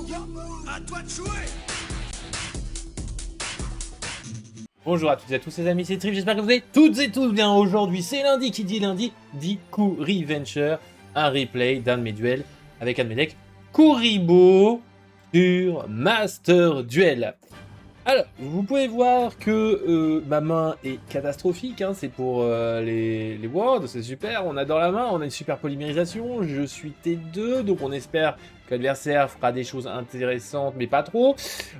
À toi de jouer. Bonjour à toutes et à tous les amis, c'est Trip, j'espère que vous allez toutes et tous bien. Aujourd'hui c'est lundi, qui dit lundi dit Kuriventure, un replay d'un de mes duels avec un de mes decks Kuriboh sur Master Duel. Alors, vous pouvez voir que ma main est catastrophique, hein, c'est pour les Worlds, c'est super, on adore la main, on a une super polymérisation, je suis T2, donc on espère que l'adversaire fera des choses intéressantes, mais pas trop.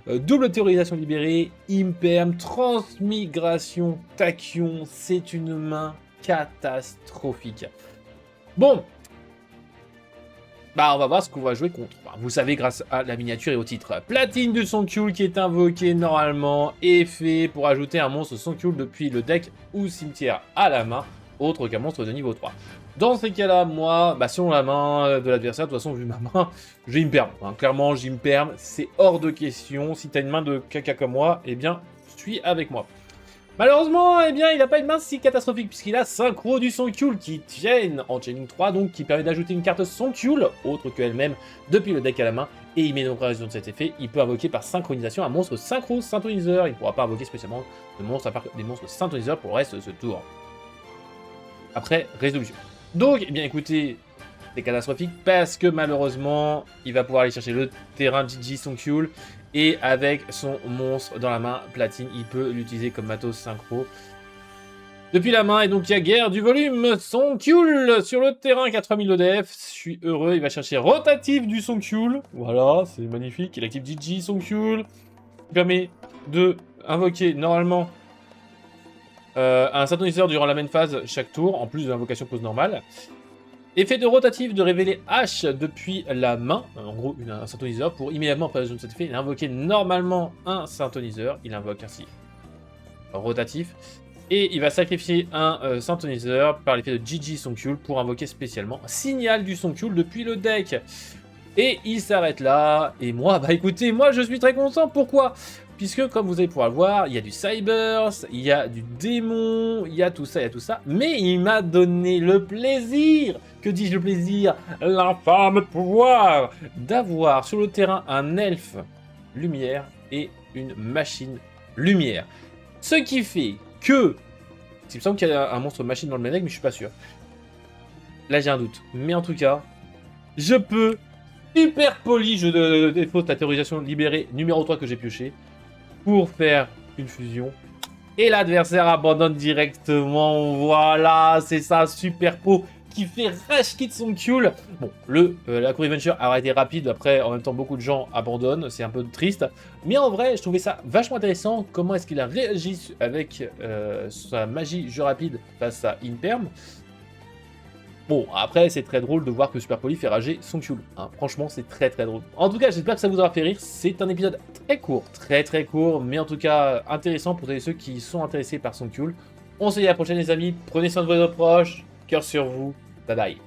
Double théorisation libérée, Imperm, transmigration, tachyon, c'est une main catastrophique. Bon, bah on va voir ce qu'on va jouer contre. Vous savez grâce à la miniature et au titre. Platine du Sonkul qui est invoqué normalement et fait pour ajouter un monstre Sonkul depuis le deck ou cimetière à la main, autre qu'un monstre de niveau 3. Dans ces cas-là, moi, bah selon la main de l'adversaire, de toute façon vu ma main, j'ai Imperm. Hein. Clairement j'Imperm, c'est hors de question. Si t'as une main de caca comme moi, eh bien suis avec moi. Malheureusement, eh bien, il n'a pas une main si catastrophique puisqu'il a synchro du Sonkul qui tiennent en Chaining 3, donc qui permet d'ajouter une carte Sonkul, autre qu'elle-même, depuis le deck à la main, et il met une opération de cet effet. Il peut invoquer par synchronisation un monstre synchro synthoniseur. Il ne pourra pas invoquer spécialement de monstres à part des monstres synthoniseurs pour le reste de ce tour. Après, résolution. Donc, eh bien, écoutez, c'est catastrophique parce que malheureusement, il va pouvoir aller chercher le terrain GG Sonkul. Et avec son monstre dans la main, platine, il peut l'utiliser comme matos synchro depuis la main. Et donc il y a guerre du volume. Sonkul sur le terrain, 4000 ODF. Je suis heureux, il va chercher rotatif du Sonkul. Voilà, c'est magnifique. Il active GG Sonkul. Il permet de invoquer normalement un synthoniseur durant la main phase chaque tour, en plus de l'invocation pose normale. Effet de rotatif de révéler H depuis la main, en gros un synthoniseur, pour immédiatement après de cet effet, il a invoqué normalement un synthoniseur, il invoque ainsi rotatif, et il va sacrifier un synthoniseur par l'effet de GG Sonkul pour invoquer spécialement signal du Sonkul depuis le deck. Et il s'arrête là, et moi, bah écoutez, moi je suis très content, pourquoi ? Puisque comme vous allez pouvoir le voir, il y a du Cybers, il y a du démon, il y a tout ça, mais il m'a donné le plaisir, que dis-je le plaisir, l'infâme pouvoir d'avoir sur le terrain un elfe lumière et une machine lumière. Ce qui fait que, il me semble qu'il y a un monstre machine dans le main deck, mais je suis pas sûr. Là j'ai un doute, mais en tout cas, je peux, super poli, je défausse la théorisation libérée numéro 3 que j'ai pioché, pour faire une fusion. Et l'adversaire abandonne directement. Voilà, c'est ça, super pot qui fait rage kit Sonkul. Bon, la Kuriventure a été rapide. Après, en même temps, beaucoup de gens abandonnent. C'est un peu triste. Mais en vrai, je trouvais ça vachement intéressant. Comment est-ce qu'il a réagi avec sa magie jeu rapide face à Imperm. Bon, après, c'est très drôle de voir que Super Poly fait rager Sonkul. Hein. Franchement, c'est très très drôle. En tout cas, j'espère que ça vous aura fait rire. C'est un épisode très court, très court, mais en tout cas intéressant pour ceux qui sont intéressés par Sonkul. On se dit à la prochaine les amis. Prenez soin de vos proches. Cœur sur vous. Bye bye.